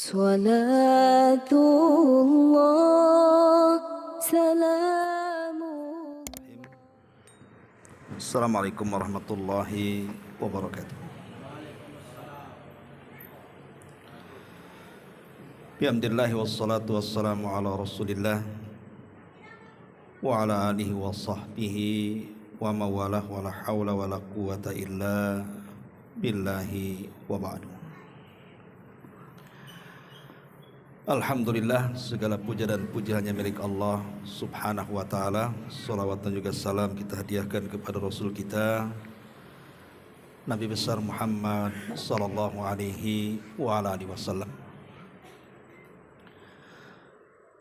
Salatullah salamu. Assalamualaikum warahmatullahi wabarakatuh. Bihamdillahi wassalatu wassalamu ala rasulillah wa ala alihi wa sahbihi wa mawalah wa la hawla wa la quwata illa billahi wa ba'du. Alhamdulillah, segala puja dan puji hanya milik Allah subhanahu wa ta'ala. Salawat dan juga salam kita hadiahkan kepada Rasul kita Nabi besar Muhammad sallallahu alaihi wa ala alihi wasallam.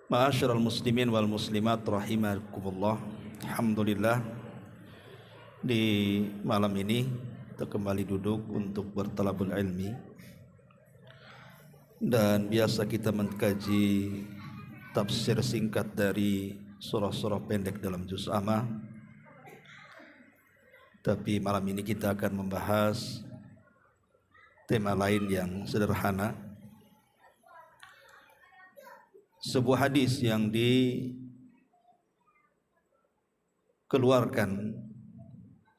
Ma'asyiral muslimin wal muslimat rahimakumullah. Alhamdulillah, di malam ini kita kembali duduk untuk bertalabul ilmi. Dan biasa kita mengkaji tafsir singkat dari surah-surah pendek dalam juz amma. Tapi malam ini kita akan membahas tema lain yang sederhana. Sebuah hadis yang dikeluarkan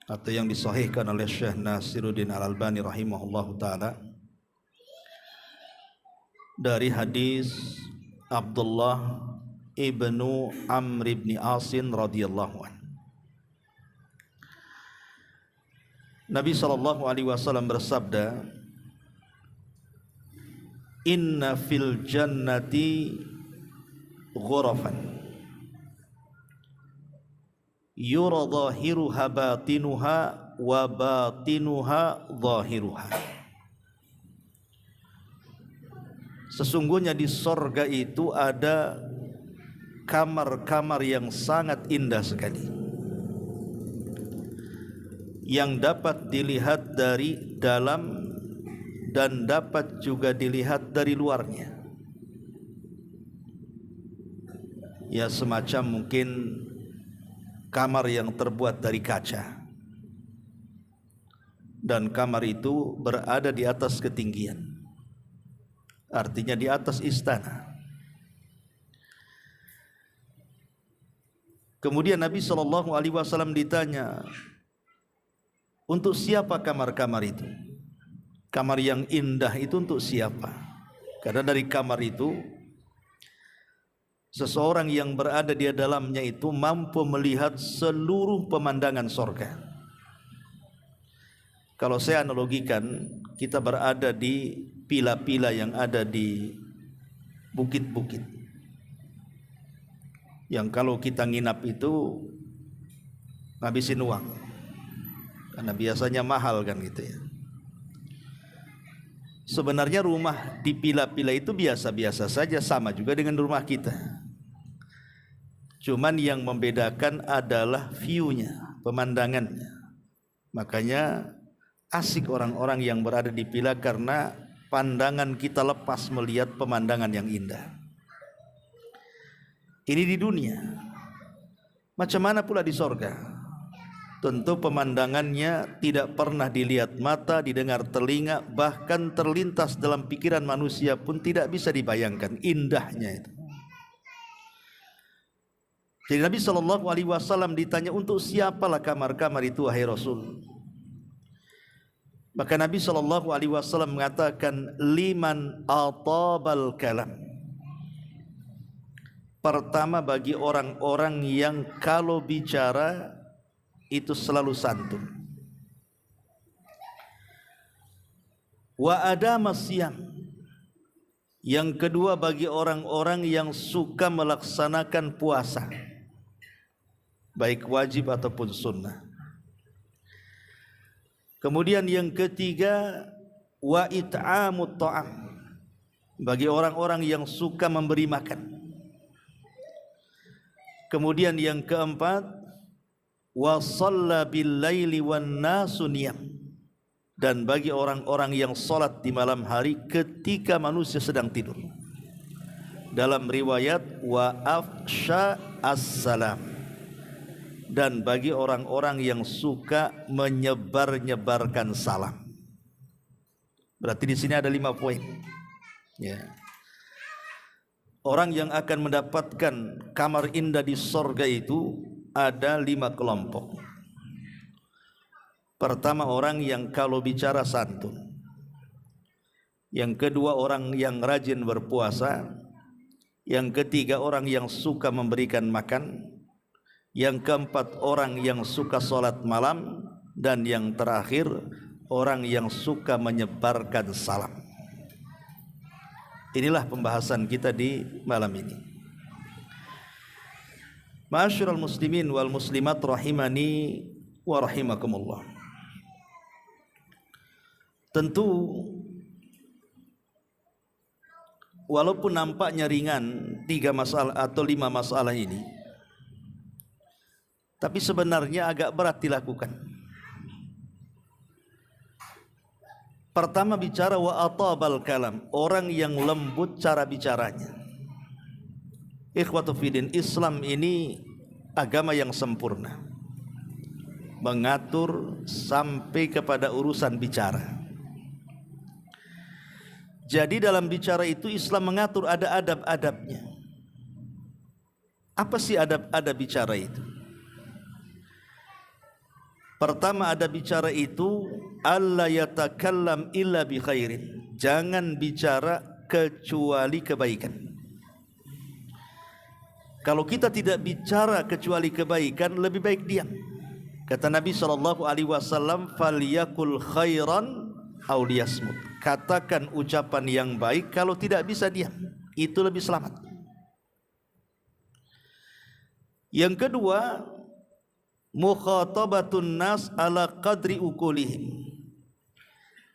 atau yang disahihkan oleh Syekh Nasiruddin Al-Albani rahimahullahu ta'ala dari hadis Abdullah ibnu Amr ibn Asin radhiyallahu anhu. Nabi sallallahu alaihi wasallam bersabda, "Inna fil jannati ghurafan yura zahiruha batinuha wa batinuha zahiruha." Sesungguhnya di sorga itu ada kamar-kamar yang sangat indah sekali, yang dapat dilihat dari dalam dan dapat juga dilihat dari luarnya. Ya, semacam mungkin kamar yang terbuat dari kaca, dan kamar itu berada di atas ketinggian, artinya di atas istana. Kemudian Nabi SAW ditanya, untuk siapa kamar-kamar itu? Kamar yang indah itu untuk siapa? Karena dari kamar itu seseorang yang berada di dalamnya itu mampu melihat seluruh pemandangan sorga. Kalau saya analogikan, kita berada di pila-pila yang ada di bukit-bukit, yang kalau kita nginap itu ngabisin uang, karena biasanya mahal kan gitu ya. Sebenarnya rumah di pila-pila itu biasa-biasa saja, sama juga dengan rumah kita. Cuman yang membedakan adalah view-nya, pemandangannya. Makanya asik orang-orang yang berada di pila, karena pandangan kita lepas melihat pemandangan yang indah. Ini di dunia. Macam mana pula di sorga? Tentu pemandangannya tidak pernah dilihat mata, didengar telinga, bahkan terlintas dalam pikiran manusia pun tidak bisa dibayangkan indahnya itu. Jadi Nabi SAW ditanya, untuk siapalah kamar-kamar itu wahai Rasul? Maka Nabi SAW mengatakan, liman atabal kalam. Pertama, bagi orang-orang yang kalau bicara itu selalu santun. Wa adama siyam. Yang kedua, bagi orang-orang yang suka melaksanakan puasa, baik wajib ataupun sunnah. Kemudian yang ketiga, wa it'amut ta'am, bagi orang-orang yang suka memberi makan. Kemudian yang keempat, wa shalla bil laili wan nasu niyam, dan bagi orang-orang yang salat di malam hari ketika manusia sedang tidur. Dalam riwayat, wa afsha as-salam, dan bagi orang-orang yang suka menyebar-nyebarkan salam. Berarti di sini ada 5 poin. Ya. orang yang akan mendapatkan kamar indah di sorga itu ada 5 kelompok. Pertama, orang yang kalau bicara santun. Yang kedua, orang yang rajin berpuasa. Yang ketiga, orang yang suka memberikan makan. Yang keempat, orang yang suka sholat malam. Dan yang terakhir, orang yang suka menyebarkan salam. Inilah pembahasan kita di malam ini. Ma'asyiral muslimin wal muslimat rahimani wa rahimakumullah. Tentu walaupun nampaknya ringan 3 masalah atau 5 masalah ini, tapi sebenarnya agak berat dilakukan. Pertama, bicara wa atabal kalam, orang yang lembut cara bicaranya. Ikhwatu fiddin, Islam ini agama yang sempurna, mengatur sampai kepada urusan bicara. Jadi dalam bicara itu Islam mengatur, ada adab-adabnya. Apa sih adab-adab bicara itu? Pertama, ada bicara itu alla yatakallam illa bi khairin. Jangan bicara kecuali kebaikan. Kalau kita tidak bicara kecuali kebaikan, lebih baik diam. Kata Nabi SAW, falyakul khairan aw liyasmut. Katakan ucapan yang baik, kalau tidak bisa diam. Itu lebih selamat. Yang kedua, mukhatabatun nas ala qadri ukulihim.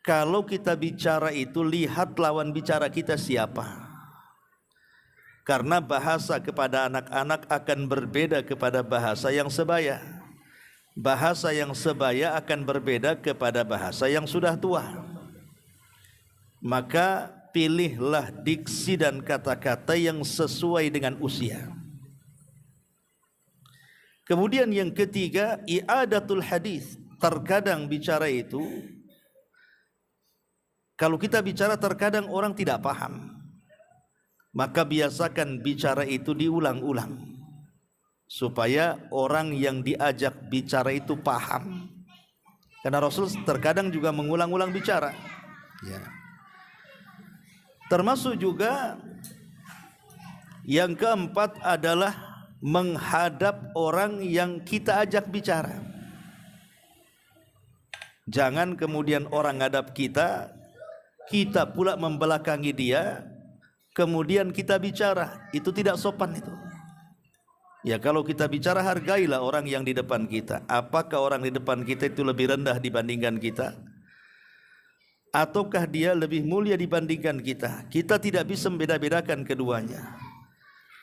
Kalau kita bicara itu, lihat lawan bicara kita siapa. Karena bahasa kepada anak-anak akan berbeda kepada bahasa yang sebaya. Bahasa yang sebaya akan berbeda kepada bahasa yang sudah tua. Maka pilihlah diksi dan kata-kata yang sesuai dengan usia. Kemudian yang ketiga, i'adatul hadis. Terkadang bicara itu, kalau kita bicara terkadang orang tidak paham. Maka biasakan bicara itu diulang-ulang, supaya orang yang diajak bicara itu paham. Karena Rasul terkadang juga mengulang-ulang bicara. Ya. Termasuk juga yang keempat adalah menghadap orang yang kita ajak bicara. Jangan kemudian orang ngadap kita, kita pula membelakangi dia, kemudian kita bicara. Itu tidak sopan itu. Ya, kalau kita bicara, hargailah orang yang di depan kita. Apakah orang di depan kita itu lebih rendah dibandingkan kita? Ataukah dia lebih mulia dibandingkan kita? Kita tidak bisa membeda-bedakan keduanya.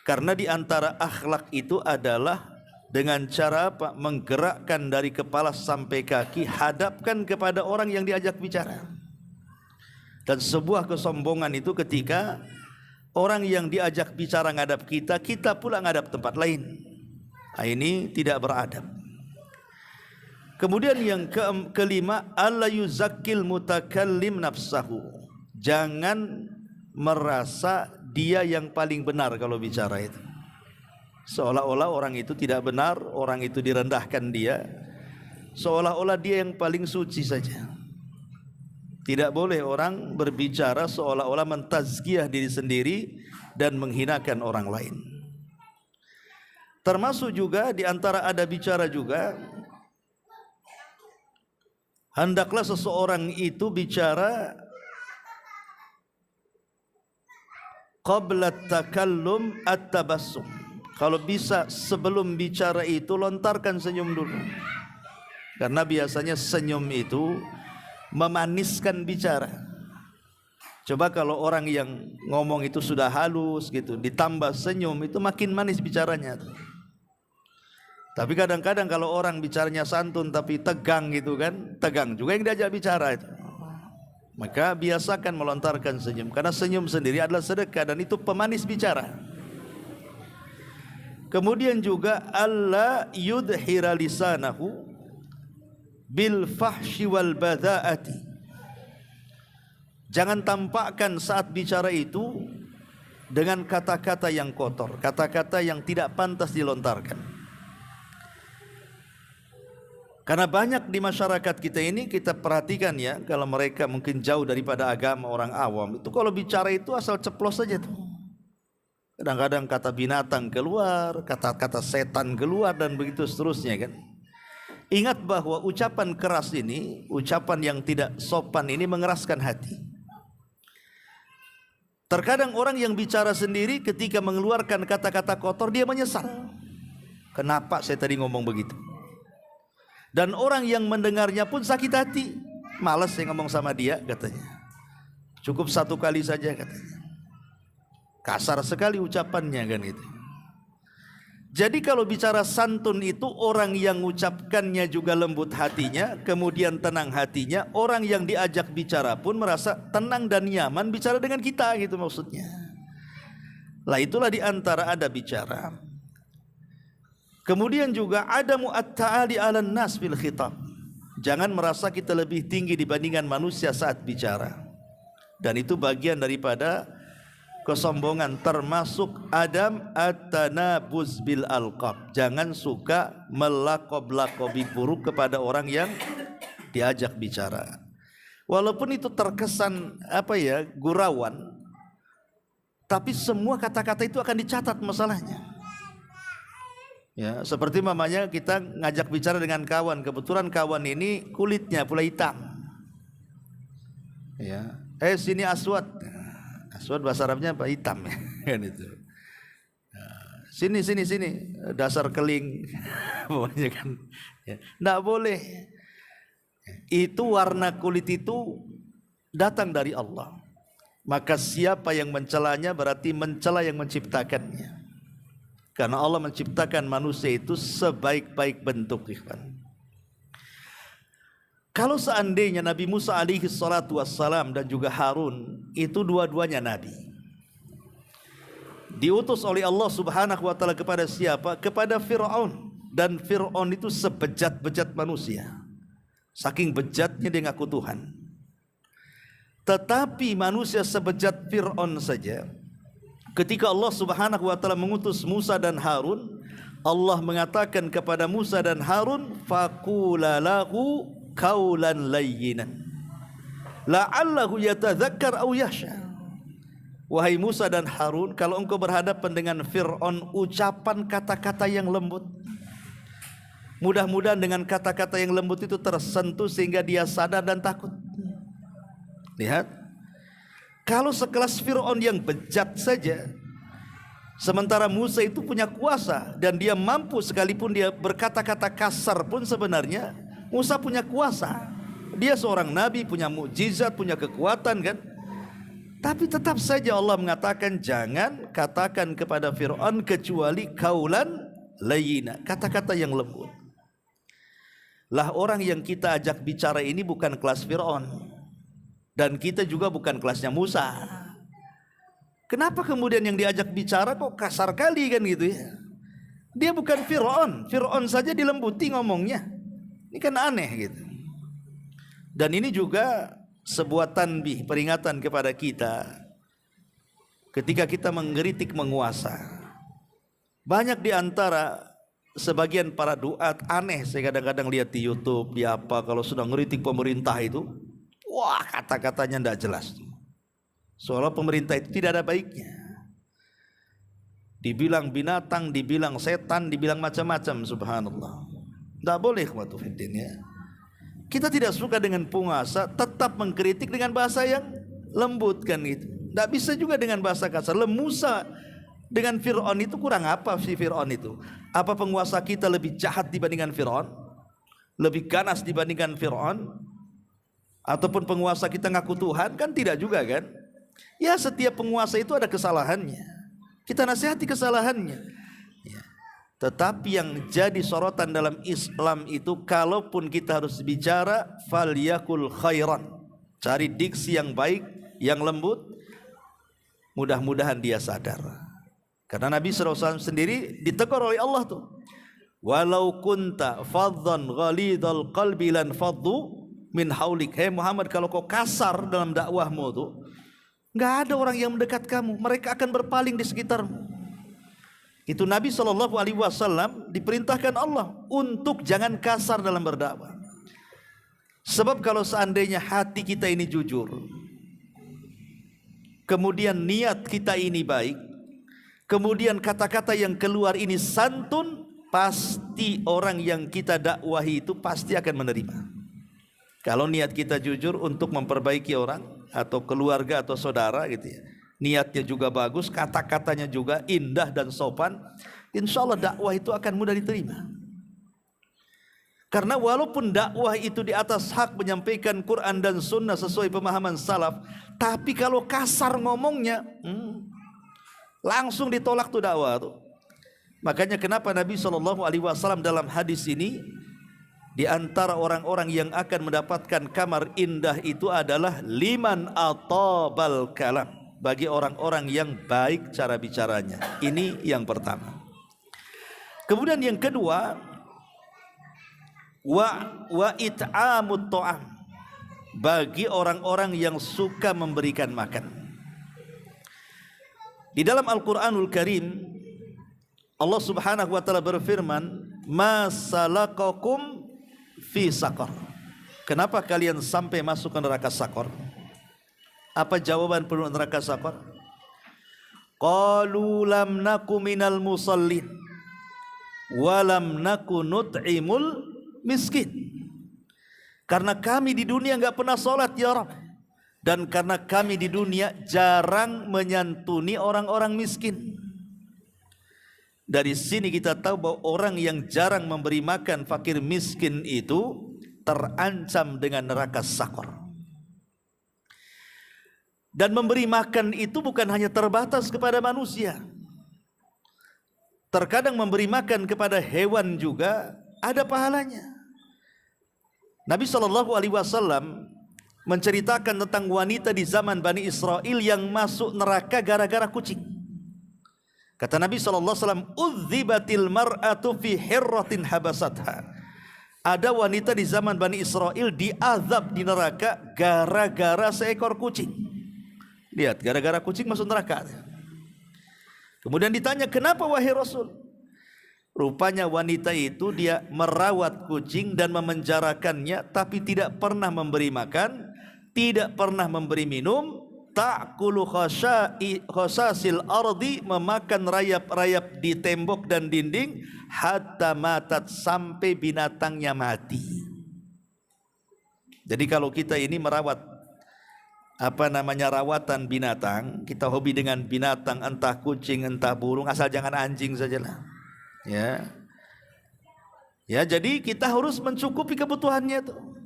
Karena di antara akhlak itu adalah dengan cara apa? Menggerakkan dari kepala sampai kaki, hadapkan kepada orang yang diajak bicara. Dan sebuah kesombongan itu ketika orang yang diajak bicara ngadap kita, kita pula ngadap tempat lain. Nah, ini tidak beradab. Kemudian yang kelima, alla yuzakkil mutakallim nafsahu. Jangan merasa dia yang paling benar kalau bicara itu. Seolah-olah orang itu tidak benar, orang itu direndahkan dia. Seolah-olah dia yang paling suci saja. Tidak boleh orang berbicara seolah-olah mentazkiyah diri sendiri dan menghinakan orang lain. Termasuk juga di antara ada bicara juga, hendaklah seseorang itu bicara qabla takallum at-tabassum. Kalau bisa sebelum bicara itu lontarkan senyum dulu. Karena biasanya senyum itu memaniskan bicara. Coba kalau orang yang ngomong itu sudah halus gitu, ditambah senyum, itu makin manis bicaranya. Tapi kadang-kadang kalau orang bicaranya santun tapi tegang gitu kan, tegang juga yang diajak bicara itu. Maka biasakan melontarkan senyum, karena senyum sendiri adalah sedekah dan itu pemanis bicara. Kemudian juga alla yudhira lisanahu bil fahsyi wal badhaati. Jangan tampakkan saat bicara itu dengan kata-kata yang kotor, kata-kata yang tidak pantas dilontarkan. Karena banyak di masyarakat kita ini, kita perhatikan ya, kalau mereka mungkin jauh daripada agama, orang awam itu kalau bicara itu asal ceplos saja tuh. Kadang-kadang kata binatang keluar, kata-kata setan keluar, dan begitu seterusnya kan. Ingat bahwa ucapan keras ini, ucapan yang tidak sopan ini mengeraskan hati. Terkadang orang yang bicara sendiri ketika mengeluarkan kata-kata kotor dia menyesal. Kenapa saya tadi ngomong begitu? Dan orang yang mendengarnya pun sakit hati. Malas saya ngomong sama dia katanya. Cukup satu kali saja katanya. Kasar sekali ucapannya kan itu. Jadi kalau bicara santun itu orang yang ucapkannya juga lembut hatinya, kemudian tenang hatinya. Orang yang diajak bicara pun merasa tenang dan nyaman bicara dengan kita gitu maksudnya. Lah itulah diantara adab bicara. Kemudian juga adamu at-ta'ali 'alan nas fil khitab. Jangan merasa kita lebih tinggi dibandingkan manusia saat bicara. Dan itu bagian daripada kesombongan, termasuk adam at-tanabuz bil alqab. Jangan suka melakob-lakobi buruk kepada orang yang diajak bicara. Walaupun itu terkesan gurauan, tapi semua kata-kata itu akan dicatat masalahnya. Ya, seperti mamanya kita ngajak bicara dengan kawan, kebetulan kawan ini kulitnya pula hitam. Ya, sini aswad. Aswad bahasa Arabnya apa? Hitam ya, kan itu. Sini, dasar keling, pokoknya kan. Ya, nggak boleh. Itu warna kulit itu datang dari Allah. Maka siapa yang mencelanya berarti mencela yang menciptakannya. Karena Allah menciptakan manusia itu sebaik-baik bentuk, ikhwan. Kalau seandainya Nabi Musa alaihi salatu wassalam dan juga Harun itu dua-duanya nabi, diutus oleh Allah subhanahu wa ta'ala kepada siapa? Kepada Fir'aun. Dan Fir'aun itu sebejat-bejat manusia. Saking bejatnya dia ngaku Tuhan. Tetapi manusia sebejat Fir'aun saja, ketika Allah subhanahu wa ta'ala mengutus Musa dan Harun, Allah mengatakan kepada Musa dan Harun, faqula lahu qawlan layyinan la'allahu yatadzakkar aw yakhsha. Wahai Musa dan Harun, kalau engkau berhadapan dengan Fir'aun, ucapan kata-kata yang lembut. Mudah-mudahan dengan kata-kata yang lembut itu tersentuh sehingga dia sadar dan takut. Lihat, kalau sekelas Fir'aun yang bejat saja, sementara Musa itu punya kuasa dan dia mampu, sekalipun dia berkata-kata kasar pun sebenarnya Musa punya kuasa. Dia seorang nabi, punya mukjizat, punya kekuatan kan. Tapi tetap saja Allah mengatakan jangan katakan kepada Fir'aun kecuali kaulan layyina, kata-kata yang lembut. Lah orang yang kita ajak bicara ini bukan kelas Fir'aun, dan kita juga bukan kelasnya Musa. Kenapa kemudian yang diajak bicara kok kasar kali kan gitu ya? Dia bukan Fir'aun. Fir'aun saja dilembuti ngomongnya. Ini kan aneh gitu. Dan ini juga sebuah tanbih, peringatan kepada kita ketika kita mengkritik menguasa. Banyak di antara sebagian para duat aneh, saya kadang-kadang lihat di YouTube, di apa, kalau sudah ngeritik pemerintah itu, wah kata-katanya tidak jelas. Soalnya pemerintah itu tidak ada baiknya. Dibilang binatang, dibilang setan, dibilang macam-macam, subhanallah. Tidak boleh khawatufiddin ya. Kita tidak suka dengan penguasa, tetap mengkritik dengan bahasa yang lembut kan gitu. Tidak bisa juga dengan bahasa kasar. Musa dengan Fir'aun itu kurang apa si Fir'aun itu? Apa penguasa kita lebih jahat dibandingkan Fir'aun? Lebih ganas dibandingkan Fir'aun? Ataupun penguasa kita ngaku Tuhan? Kan tidak juga kan? Ya setiap penguasa itu ada kesalahannya. Kita nasihati kesalahannya. Tetapi yang jadi sorotan dalam Islam itu, kalaupun kita harus bicara, falyakul khairan. Cari diksi yang baik, yang lembut. Mudah-mudahan dia sadar. Karena Nabi SAW sendiri ditegur oleh Allah tuh. Walau kunta faddan ghalidhal qalbi lan faddu min haulik. Hei Muhammad, kalau kau kasar dalam dakwahmu tuh, Nggak ada orang yang mendekat kamu, mereka akan berpaling di sekitarmu. Itu Nabi SAW diperintahkan Allah untuk jangan kasar dalam berdakwah. Sebab kalau seandainya hati kita ini jujur, kemudian niat kita ini baik, kemudian kata-kata yang keluar ini santun, pasti orang yang kita dakwahi itu pasti akan menerima. Kalau niat kita jujur untuk memperbaiki orang atau keluarga atau saudara gitu ya, niatnya juga bagus, kata-katanya juga indah dan sopan, insya Allah dakwah itu akan mudah diterima. Karena walaupun dakwah itu di atas hak menyampaikan Quran dan Sunnah sesuai pemahaman salaf, tapi kalau kasar ngomongnya, langsung ditolak tuh dakwah tuh. Makanya kenapa Nabi SAW dalam hadis ini, di antara orang-orang yang akan mendapatkan kamar indah itu adalah liman atabal kalam, bagi orang-orang yang baik cara bicaranya. Ini yang pertama. Kemudian yang kedua, wa it'amut ta'am, bagi orang-orang yang suka memberikan makan. Di dalam Al-Qur'anul Karim Allah Subhanahu wa taala berfirman, "Ma salakakum fi saqar." Kenapa kalian sampai masuk ke neraka Saqar? Apa jawaban penduduk neraka Saqar? Qalu lam naku minal musallin wa lam naku nut'imul miskin. Karena kami di dunia enggak pernah salat ya Rabb, dan karena kami di dunia jarang menyantuni orang-orang miskin. Dari sini kita tahu bahwa orang yang jarang memberi makan fakir miskin itu terancam dengan neraka Saqar. Dan memberi makan itu bukan hanya terbatas kepada manusia. Terkadang memberi makan kepada hewan juga ada pahalanya. Nabi SAW menceritakan tentang wanita di zaman Bani Israel yang masuk neraka gara-gara kucing. Kata Nabi SAW, "Udzibatil mar'atu fi hirratin habasatha." Ada wanita di zaman Bani Israel diazab di neraka gara-gara seekor kucing. Lihat, gara-gara kucing masuk neraka. Kemudian ditanya, "Kenapa wahai Rasul?" Rupanya wanita itu dia merawat kucing dan memenjarakannya, tapi tidak pernah memberi makan, tidak pernah memberi minum. Ta'kulu khasasil ardi, memakan rayap-rayap di tembok dan dinding, hatta matat, sampai binatangnya mati. Jadi kalau kita ini merawat rawatan binatang, kita hobi dengan binatang, entah kucing, entah burung, asal jangan anjing sajalah. Ya, jadi kita harus mencukupi kebutuhannya tuh.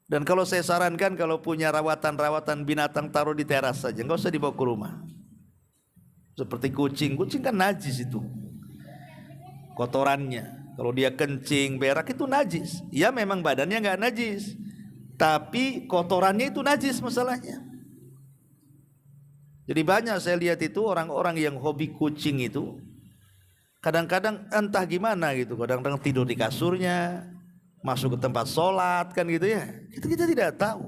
Dan kalau saya sarankan, kalau punya rawatan binatang, taruh di teras saja, nggak usah dibawa ke rumah. Seperti kucing kan najis itu, kotorannya. Kalau dia kencing, berak itu najis. Ya memang badannya nggak najis, tapi kotorannya itu najis masalahnya. Jadi banyak saya lihat itu orang-orang yang hobi kucing itu, kadang-kadang entah gimana gitu, kadang-kadang tidur di kasurnya, masuk ke tempat sholat kan gitu ya, itu kita tidak tahu.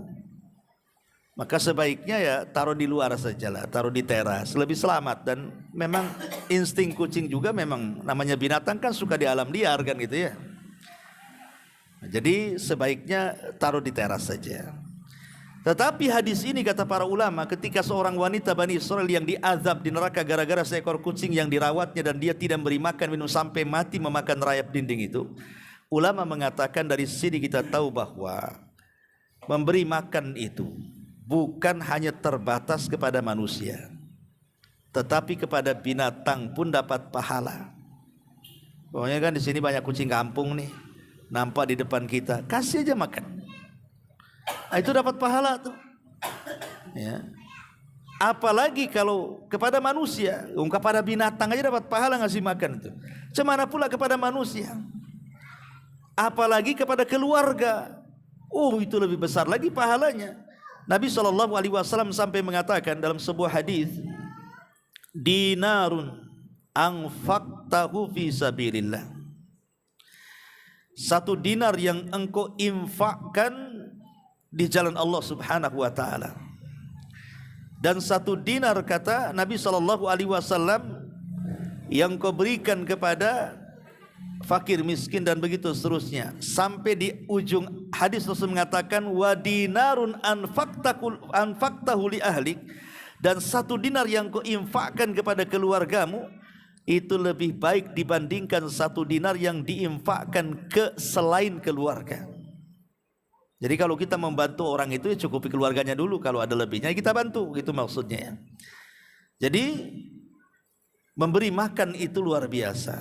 Maka sebaiknya ya taruh di luar sajalah, taruh di teras, lebih selamat. Dan memang insting kucing juga, memang namanya binatang kan suka di alam liar kan gitu ya. Jadi sebaiknya taruh di teras saja. Tetapi hadis ini kata para ulama, ketika seorang wanita Bani Israel yang diazab di neraka gara-gara seekor kucing yang dirawatnya dan dia tidak beri makan minum sampai mati memakan rayap dinding itu, ulama mengatakan dari sini kita tahu bahwa memberi makan itu bukan hanya terbatas kepada manusia, tetapi kepada binatang pun dapat pahala. Pokoknya kan di sini banyak kucing kampung nih, nampak di depan kita, kasih aja makan. Itu dapat pahala tuh. Ya. Apalagi kalau kepada manusia, kepada binatang aja dapat pahala ngasih makan itu. Cemana pula kepada manusia. Apalagi kepada keluarga, itu lebih besar lagi pahalanya. Nabi SAW sampai mengatakan dalam sebuah hadis, dinarun anfaqtahu fi sabilillah, satu dinar yang engkau infakkan di jalan Allah Subhanahu wa taala, Dan 1 dinar kata Nabi SAW yang kau berikan kepada fakir miskin dan begitu seterusnya. Sampai di ujung hadis Rasul mengatakan wa dinarun anfaqtahu li ahlik, dan 1 dinar yang kau infakkan kepada keluargamu itu lebih baik dibandingkan 1 dinar yang diinfakkan ke selain keluarga. Jadi kalau kita membantu orang itu ya cukupi keluarganya dulu, kalau ada lebihnya kita bantu, gitu maksudnya ya. Jadi memberi makan itu luar biasa,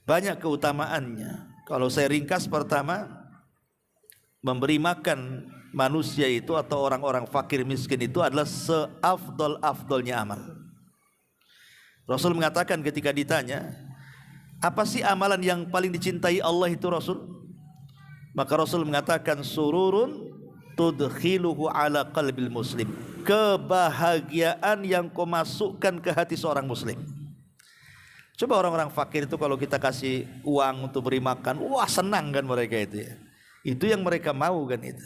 banyak keutamaannya. Kalau saya ringkas, pertama, memberi makan manusia itu atau orang-orang fakir miskin itu adalah seafdol-afdolnya amal. Rasul mengatakan ketika ditanya, apa sih amalan yang paling dicintai Allah itu Rasul? Maka Rasul mengatakan sururun tudkhiluhu ala qalbil muslim, kebahagiaan yang kau masukkan ke hati seorang muslim. Coba orang-orang fakir itu kalau kita kasih uang untuk beri makan, wah senang kan mereka itu ya. Itu yang mereka mau kan itu.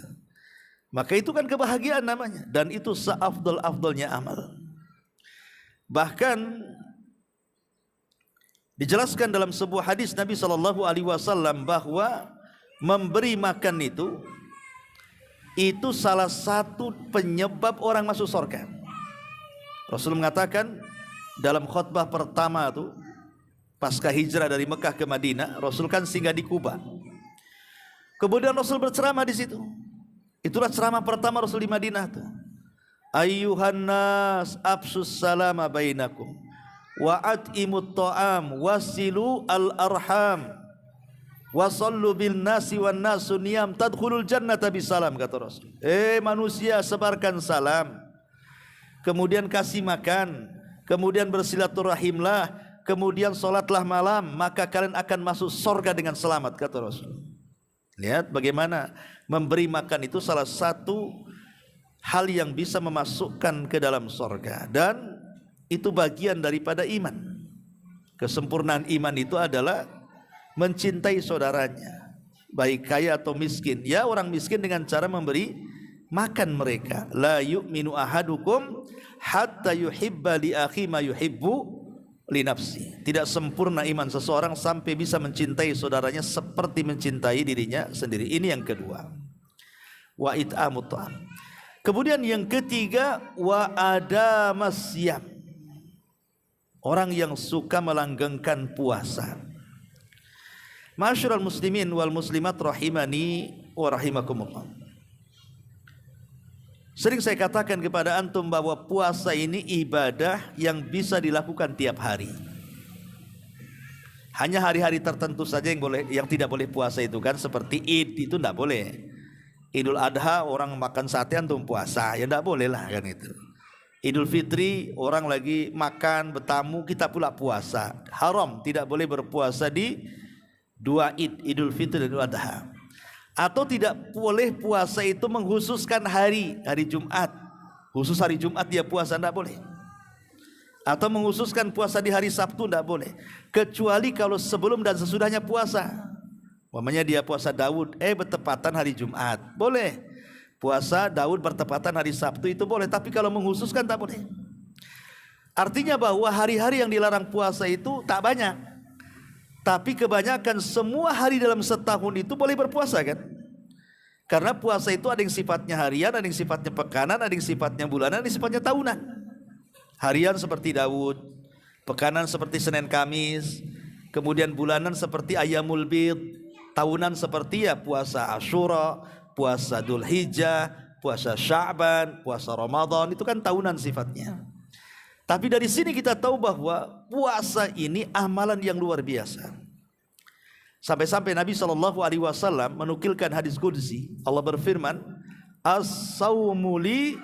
Maka itu kan kebahagiaan namanya, dan itu seafdol-afdolnya amal. Bahkan dijelaskan dalam sebuah hadis Nabi SAW bahwa memberi makan itu salah satu penyebab orang masuk surga. Rasul mengatakan dalam khutbah pertama itu pasca hijrah dari Mekah ke Madinah, Rasul kan singgah di Kuba. Kemudian Rasul berceramah di situ. Itulah ceramah pertama Rasul di Madinah tuh. Ayyuhan nas absus salama bainakum wa at'imut ta'am wasilu al arham wasallu bil nasi wan nasu niyam tadkhulul jannata bisalam, kata Rasul. Manusia, sebarkan salam, kemudian kasih makan, kemudian bersilaturahimlah, kemudian solatlah malam, maka kalian akan masuk surga dengan selamat, kata Rasul. Lihat bagaimana memberi makan itu salah satu hal yang bisa memasukkan ke dalam surga, dan itu bagian daripada iman. Kesempurnaan iman itu adalah mencintai saudaranya, baik kaya atau miskin. Ya, orang miskin dengan cara memberi makan mereka. La yu'minu ahadukum hatta yuhibba li akhi ma yuhibbu li nafsi. Tidak sempurna iman seseorang sampai bisa mencintai saudaranya seperti mencintai dirinya sendiri. Ini yang kedua. Wa it'amut ta'am. Kemudian yang ketiga, wa adamas siyam. Orang yang suka melanggengkan puasa. Ma'asyiral muslimin wal muslimat rahimani wa rahimakumullah. Sering saya katakan kepada antum bahwa puasa ini ibadah yang bisa dilakukan tiap hari. Hanya hari-hari tertentu saja yang tidak boleh puasa itu kan, seperti Id itu tidak boleh. Idul Adha orang makan sate antum puasa, ya tidak boleh lah kan itu. Idul Fitri orang lagi makan bertamu, kita pula puasa. Haram, tidak boleh berpuasa di 2 Id, Idul Fitri dan Idul Adha. Atau tidak boleh puasa itu menghususkan hari Jumat, khusus hari Jumat dia puasa, tidak boleh. Atau menghususkan puasa di hari Sabtu, tidak boleh, kecuali kalau sebelum dan sesudahnya puasa. Umpamanya dia puasa Daud, bertepatan hari Jumat, boleh. Puasa Daud bertepatan hari Sabtu, itu boleh. Tapi kalau menghususkan tak boleh. Artinya bahwa hari-hari yang dilarang puasa itu tak banyak, tapi kebanyakan semua hari dalam setahun itu boleh berpuasa kan. Karena puasa itu ada yang sifatnya harian, ada yang sifatnya pekanan, ada yang sifatnya bulanan, ada yang sifatnya tahunan. Harian seperti Daud, pekanan seperti Senin Kamis, kemudian bulanan seperti Ayyamul Bid, tahunan seperti ya puasa Asyura, puasa Dzulhijjah, puasa Sya'ban, puasa Ramadan, itu kan tahunan sifatnya. Tapi dari sini kita tahu bahwa puasa ini amalan yang luar biasa. Sampai-sampai Nabi SAW menukilkan hadis qudsi. Allah berfirman, as-sawmu li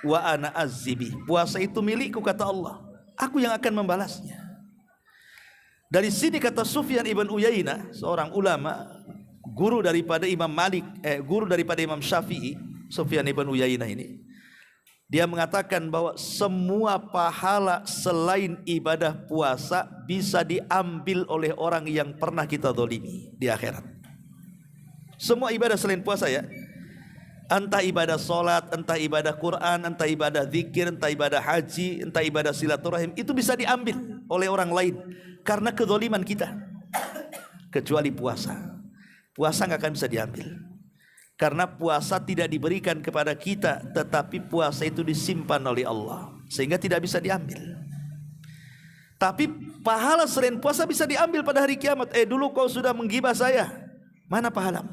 wa ana azzibi. Puasa itu milikku, kata Allah, aku yang akan membalasnya. Dari sini kata Sufyan ibn Uyainah, seorang ulama, guru daripada Imam Malik, guru daripada Imam Syafi'i, Sufyan ibn Uyainah ini, dia mengatakan bahwa semua pahala selain ibadah puasa bisa diambil oleh orang yang pernah kita zalimi di akhirat. Semua ibadah selain puasa ya, Entah ibadah solat, entah ibadah Quran, entah ibadah zikir, entah ibadah haji, entah ibadah silaturahim, itu bisa diambil oleh orang lain karena kezaliman kita. Kecuali puasa. Puasa nggak akan bisa diambil. Karena puasa tidak diberikan kepada kita, tetapi puasa itu disimpan oleh Allah, sehingga tidak bisa diambil. Tapi pahala selain puasa bisa diambil pada hari kiamat. Dulu kau sudah menggibah saya, mana pahalamu?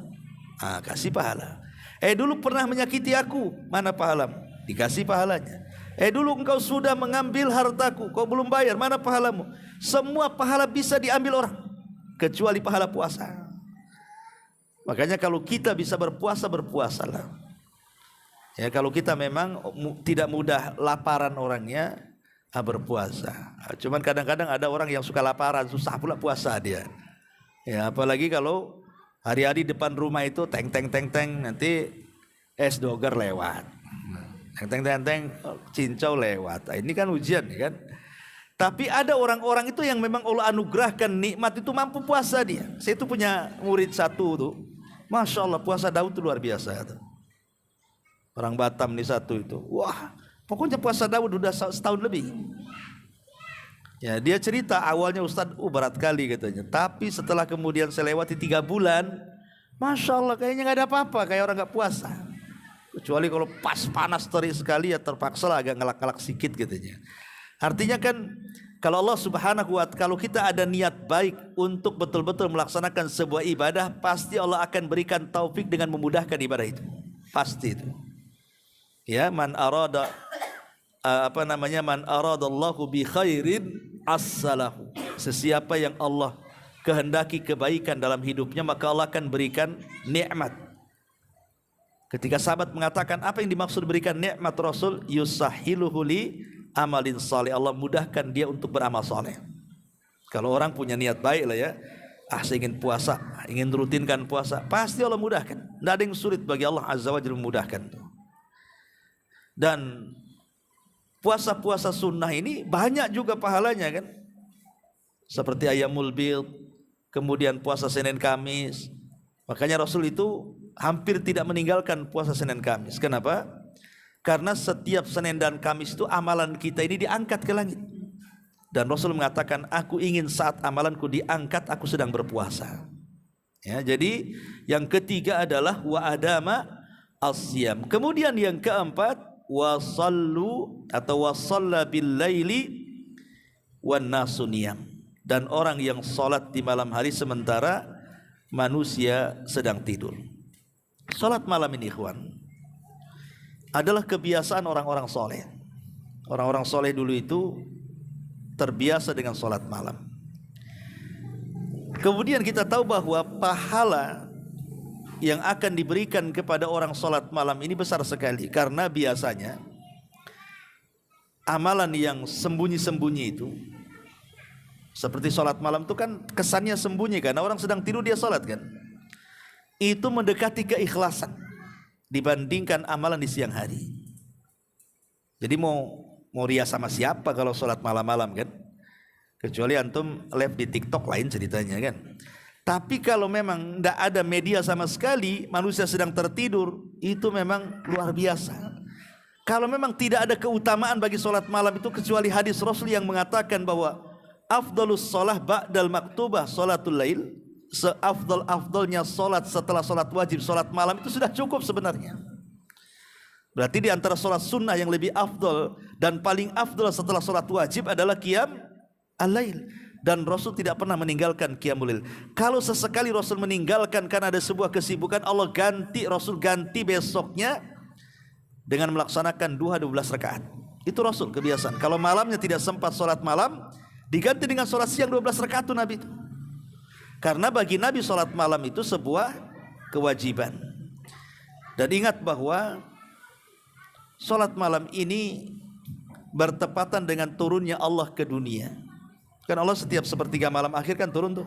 Kasih pahala. Dulu pernah menyakiti aku, mana pahalamu? Dikasih pahalanya. Dulu engkau sudah mengambil hartaku, kau belum bayar, mana pahalamu? Semua pahala bisa diambil orang, kecuali pahala puasa. Makanya kalau kita bisa berpuasa, berpuasalah. Ya, kalau kita memang tidak mudah laparan orangnya, berpuasa. Cuman kadang-kadang ada orang yang suka laparan, susah pula puasa dia. Ya, apalagi kalau hari-hari depan rumah itu teng nanti es doger lewat. Teng cincau lewat. Ini kan ujian ya kan. Tapi ada orang-orang itu yang memang Allah anugerahkan nikmat itu mampu puasa dia. Saya itu punya murid satu tuh. Masya Allah puasa Daud itu luar biasa tuh. Orang Batam nih satu itu. Wah, pokoknya puasa Daud udah setahun lebih. Ya, dia cerita awalnya Ustadz, berat kali katanya. Tapi setelah kemudian saya lewati 3 bulan, Masya Allah kayaknya gak ada apa-apa, kayak orang gak puasa. Kecuali kalau pas panas terik sekali ya terpaksa lah agak ngelak-ngelak sedikit katanya. Artinya kan kalau Allah subhanahu wa ta'ala, kalau kita ada niat baik untuk betul-betul melaksanakan sebuah ibadah, pasti Allah akan berikan taufik dengan memudahkan ibadah itu. Pasti itu. Ya, man arada man aradallahu bi khairin as-salahu. Sesiapa yang Allah kehendaki kebaikan dalam hidupnya, maka Allah akan berikan nikmat. Ketika sahabat mengatakan apa yang dimaksud berikan nikmat Rasul, yusahiluhu li amalin saleh, Allah mudahkan dia untuk beramal saleh. Kalau orang punya niat baik lah ya, saya ingin puasa, ingin rutinkan puasa, pasti Allah mudahkan. Tidak ada yang sulit bagi Allah azza wa jalla memudahkan. Dan puasa-puasa sunnah ini banyak juga pahalanya kan, seperti Ayyamul Bid, kemudian puasa Senin Kamis. Makanya Rasul itu hampir tidak meninggalkan puasa Senin Kamis. Kenapa? Karena setiap Senin dan Kamis itu amalan kita ini diangkat ke langit. Dan Rasul mengatakan, aku ingin saat amalanku diangkat, aku sedang berpuasa. Ya, jadi yang ketiga adalah wa adama as-siyam. Kemudian yang keempat, wasallu atau wasalla bil laili wan nasu niyam. Dan orang yang salat di malam hari sementara manusia sedang tidur. Salat malam ini ikhwan adalah kebiasaan orang-orang soleh. Orang-orang soleh dulu itu terbiasa dengan salat malam. Kemudian kita tahu bahwa pahala yang akan diberikan kepada orang salat malam ini besar sekali, karena biasanya amalan yang sembunyi-sembunyi itu, seperti salat malam itu kan kesannya sembunyi, karena orang sedang tidur dia salat kan, itu mendekati keikhlasan dibandingkan amalan di siang hari. Jadi mau riya sama siapa kalau salat malam-malam kan? Kecuali antum live di TikTok lain ceritanya kan. Tapi kalau memang tidak ada media sama sekali, manusia sedang tertidur, itu memang luar biasa. Kalau memang tidak ada keutamaan bagi salat malam itu kecuali hadis Rasul yang mengatakan bahwa afdalus shalah ba'dal maktubah salatul lail, seafdal-afdalnya salat setelah salat wajib salat malam itu sudah cukup sebenarnya. Berarti di antara salat sunnah yang lebih afdal dan paling afdal setelah salat wajib adalah qiyam al-lail. Dan Rasul tidak pernah meninggalkan qiyamul lail. Kalau sesekali Rasul meninggalkan karena ada sebuah kesibukan, Allah ganti, Rasul ganti besoknya dengan melaksanakan duha 12 rakaat. Itu Rasul kebiasaan. Kalau malamnya tidak sempat salat malam, diganti dengan salat siang 12 rakaat itu Nabi itu. Karena bagi Nabi salat malam itu sebuah kewajiban. Dan ingat bahwa salat malam ini bertepatan dengan turunnya Allah ke dunia. Kan Allah setiap sepertiga malam akhir kan turun tuh.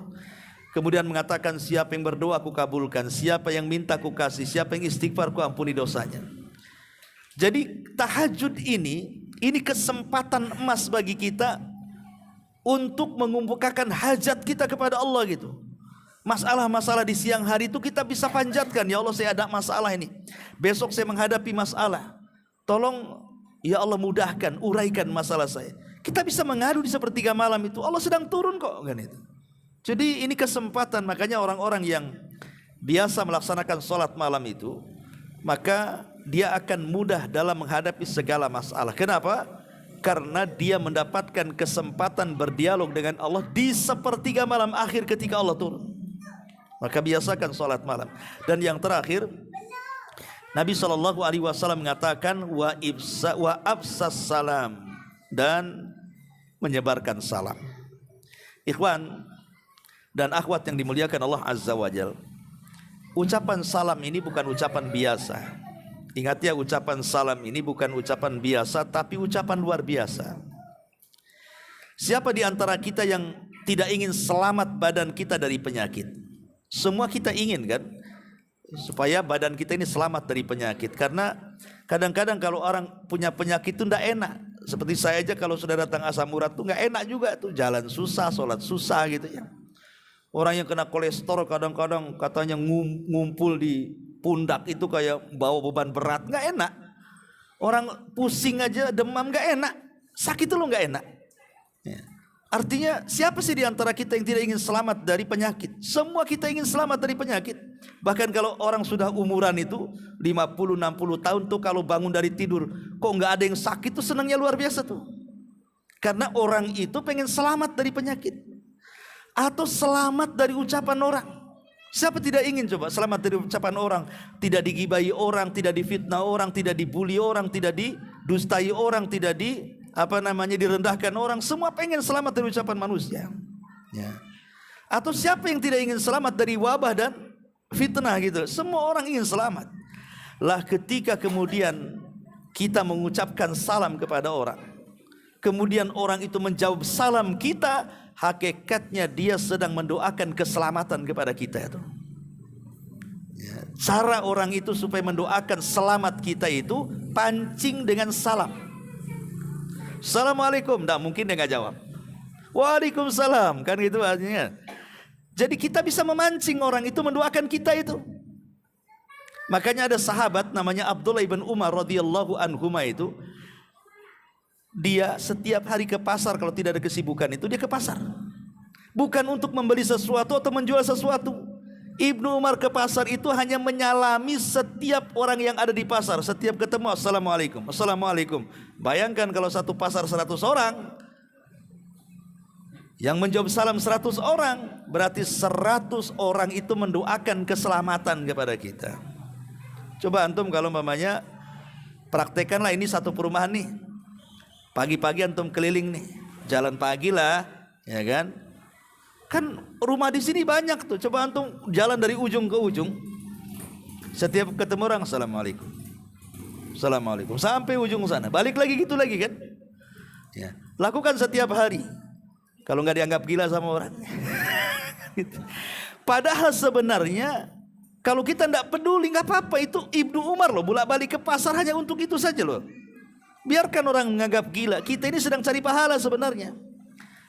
Kemudian mengatakan, siapa yang berdoa aku kabulkan, siapa yang minta aku kasih, siapa yang istighfar aku ampuni dosanya. Jadi tahajud ini kesempatan emas bagi kita untuk mengumpulkan hajat kita kepada Allah gitu. Masalah-masalah di siang hari itu kita bisa panjatkan, ya Allah saya ada masalah ini, besok saya menghadapi masalah, tolong ya Allah mudahkan, uraikan masalah saya. Kita bisa mengadu di sepertiga malam itu, Allah sedang turun kok kan itu. Jadi ini kesempatan, makanya orang-orang yang biasa melaksanakan sholat malam itu, maka dia akan mudah dalam menghadapi segala masalah. Kenapa? Karena dia mendapatkan kesempatan berdialog dengan Allah di sepertiga malam akhir ketika Allah turun. Maka biasakan sholat malam. Dan yang terakhir, Nabi SAW mengatakan wa absas salam, dan menyebarkan salam. Ikhwan dan akhwat yang dimuliakan Allah Azza wa Jal, ucapan salam ini bukan ucapan biasa. Ingat ya, ucapan salam ini bukan ucapan biasa, tapi ucapan luar biasa. Siapa di antara kita yang tidak ingin selamat badan kita dari penyakit? Semua kita ingin kan, supaya badan kita ini selamat dari penyakit. Karena kadang-kadang kalau orang punya penyakit itu tidak enak. Seperti saya aja kalau sudah datang asam urat tuh nggak enak juga tuh, jalan susah, sholat susah gitu ya. Orang yang kena kolesterol kadang-kadang katanya ngumpul di pundak itu kayak bawa beban berat, nggak enak. Orang pusing aja, demam nggak enak, sakit itu lo nggak enak. Ya. Artinya siapa sih di antara kita yang tidak ingin selamat dari penyakit? Semua kita ingin selamat dari penyakit. Bahkan kalau orang sudah umuran itu 50-60 tahun tuh, kalau bangun dari tidur kok nggak ada yang sakit tuh senangnya luar biasa tuh. Karena orang itu pengen selamat dari penyakit, atau selamat dari ucapan orang. Siapa tidak ingin coba selamat dari ucapan orang? Tidak digibahi orang, tidak difitnah orang, tidak dibully orang, tidak didustai orang, tidak direndahkan orang. Semua pengen selamat dari ucapan manusia. Ya. Atau siapa yang tidak ingin selamat dari wabah dan fitnah gitu? Semua orang ingin selamat. Lah ketika kemudian kita mengucapkan salam kepada orang, kemudian orang itu menjawab salam kita, hakikatnya dia sedang mendoakan keselamatan kepada kita itu. Ya. Cara orang itu supaya mendoakan selamat kita itu pancing dengan salam. Assalamualaikum, tidak mungkin dia nggak jawab. Waalaikumsalam, kan gitu artinya. Jadi kita bisa memancing orang itu mendoakan kita itu. Makanya ada sahabat namanya Abdullah ibn Umar radhiyallahu anhuma itu, dia setiap hari ke pasar kalau tidak ada kesibukan itu dia ke pasar. Bukan untuk membeli sesuatu atau menjual sesuatu. Ibnu Umar ke pasar itu hanya menyalami setiap orang yang ada di pasar. Setiap ketemu assalamualaikum, assalamualaikum. Bayangkan kalau satu pasar 100 orang, yang menjawab salam 100 orang, berarti 100 orang itu mendoakan keselamatan kepada kita. Coba antum kalau umpamanya praktekanlah ini satu perumahan nih. Pagi-pagi antum keliling nih, jalan pagi lah, ya kan? Kan rumah di sini banyak tuh. Coba antum jalan dari ujung ke ujung. Setiap ketemu orang assalamualaikum, assalamualaikum, sampai ujung sana. Balik lagi gitu lagi kan? Ya. Lakukan setiap hari. Kalau nggak dianggap gila sama orang. Padahal sebenarnya kalau kita tidak peduli nggak apa-apa. Itu Ibnu Umar loh bolak-balik ke pasar hanya untuk itu saja loh. Biarkan orang menganggap gila. Kita ini sedang cari pahala sebenarnya.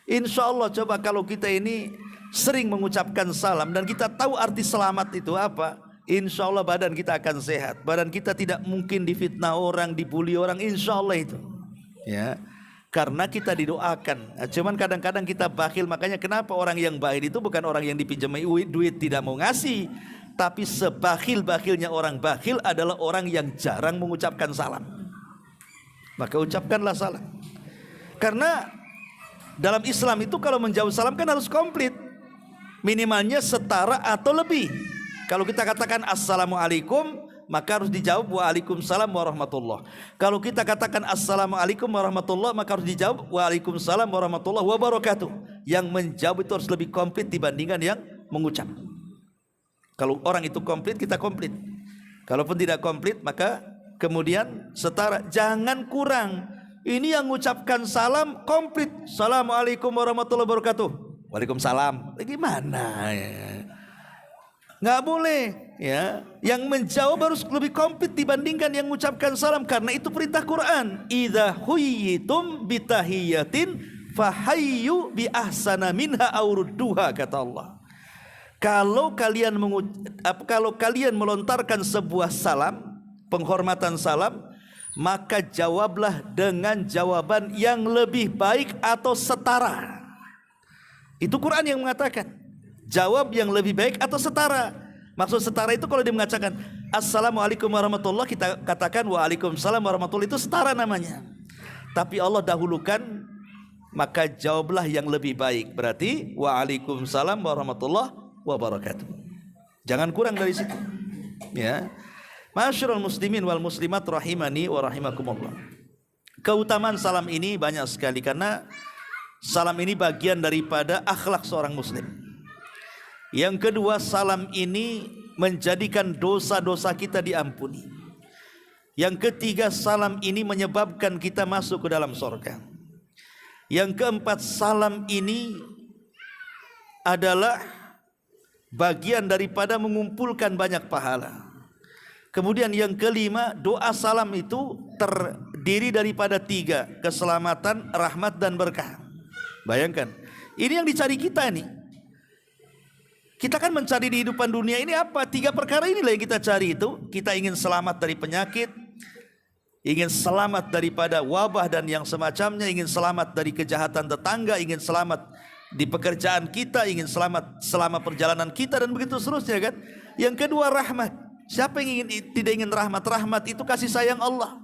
Insya Allah coba kalau kita ini sering mengucapkan salam dan kita tahu arti selamat itu apa, insya Allah badan kita akan sehat. Badan kita tidak mungkin difitnah orang, dibully orang, insya Allah itu. Ya, karena kita didoakan. Nah, cuman kadang-kadang kita bakhil. Makanya kenapa orang yang bakhil itu bukan orang yang dipinjami duit tidak mau ngasih, tapi sebakhil-bakhilnya orang bakhil adalah orang yang jarang mengucapkan salam. Maka ucapkanlah salam. Karena dalam Islam itu kalau menjawab salam kan harus komplit, minimalnya setara atau lebih. Kalau kita katakan assalamualaikum, maka harus dijawab waalaikumsalam warahmatullah. Kalau kita katakan assalamualaikum warahmatullah, maka harus dijawab waalaikumsalam warahmatullah wabarakatuh. Yang menjawab itu harus lebih komplit dibandingkan yang mengucap. Kalau orang itu komplit, kita komplit. Kalaupun tidak komplit, maka kemudian setara, jangan kurang. Ini yang mengucapkan salam komplit. Assalamualaikum warahmatullahi wabarakatuh. Waalaikumsalam. Gimana ya? Nggak boleh ya. Yang menjawab harus lebih komplit dibandingkan yang mengucapkan salam. Karena itu perintah Quran. Idza huyyitum bitahiyatin fahayyu bi ahsana minha aw rudduha, kata Allah. Kalau kalian melontarkan sebuah salam, penghormatan salam, maka jawablah dengan jawaban yang lebih baik atau setara. Itu Quran yang mengatakan, jawab yang lebih baik atau setara. Maksud setara itu kalau dia mengatakan Assalamualaikum warahmatullahi, kita katakan Waalaikumsalam warahmatullahi, itu setara namanya. Tapi Allah dahulukan, maka jawablah yang lebih baik. Berarti Waalaikumsalam warahmatullahi wabarakatuh. Jangan kurang dari situ. Ya. Masyarul muslimin wal muslimat rahimani wa rahimakumullah. Keutamaan salam ini banyak sekali, karena salam ini bagian daripada akhlak seorang muslim. Yang kedua, salam ini menjadikan dosa-dosa kita diampuni. Yang ketiga, salam ini menyebabkan kita masuk ke dalam surga. Yang keempat, salam ini adalah bagian daripada mengumpulkan banyak pahala. Kemudian yang kelima, doa salam itu terdiri daripada 3, keselamatan, rahmat, dan berkah. Bayangkan, ini yang dicari kita nih. Kita kan mencari di kehidupan dunia ini apa? 3 perkara inilah yang kita cari itu. Kita ingin selamat dari penyakit, ingin selamat daripada wabah dan yang semacamnya, ingin selamat dari kejahatan tetangga, ingin selamat di pekerjaan kita, ingin selamat selama perjalanan kita, dan begitu seterusnya kan. Yang kedua, rahmat. Siapa yang tidak ingin rahmat? Rahmat itu kasih sayang Allah.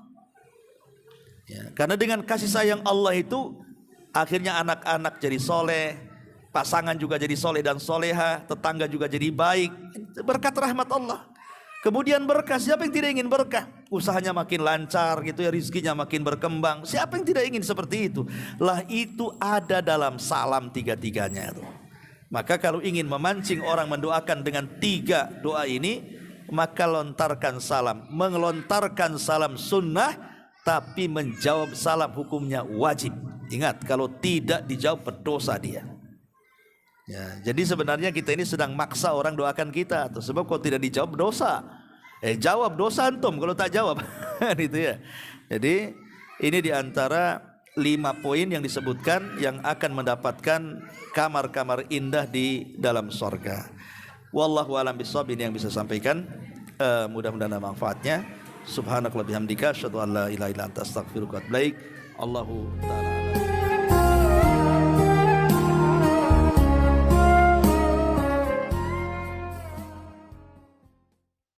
Ya, karena dengan kasih sayang Allah itu akhirnya anak-anak jadi soleh, pasangan juga jadi soleh dan soleha, tetangga juga jadi baik, berkat rahmat Allah. Kemudian berkah, siapa yang tidak ingin berkah? Usahanya makin lancar gitu ya, rizkinya makin berkembang. Siapa yang tidak ingin seperti itu? Lah itu ada dalam salam 3-tiganya itu. Maka kalau ingin memancing orang mendoakan dengan 3 doa ini, maka lontarkan salam. Melontarkan salam sunnah, tapi menjawab salam hukumnya wajib. Ingat, kalau tidak dijawab berdosa dia. Ya, jadi sebenarnya kita ini sedang maksa orang doakan kita, atau sebab kalau tidak dijawab dosa. Jawab, dosa antum kalau tak jawab. Gitu ya. Jadi ini diantara 5 poin yang disebutkan yang akan mendapatkan kamar-kamar indah di dalam surga. Wallahu a'lam bishawab, ini yang bisa sampaikan. Mudah-mudahan ada manfaatnya. Subhanakallahumma bihamdika asyhadu an la ilaha illa anta astaghfiruka wa atubu ilaik. Allahu ta'ala.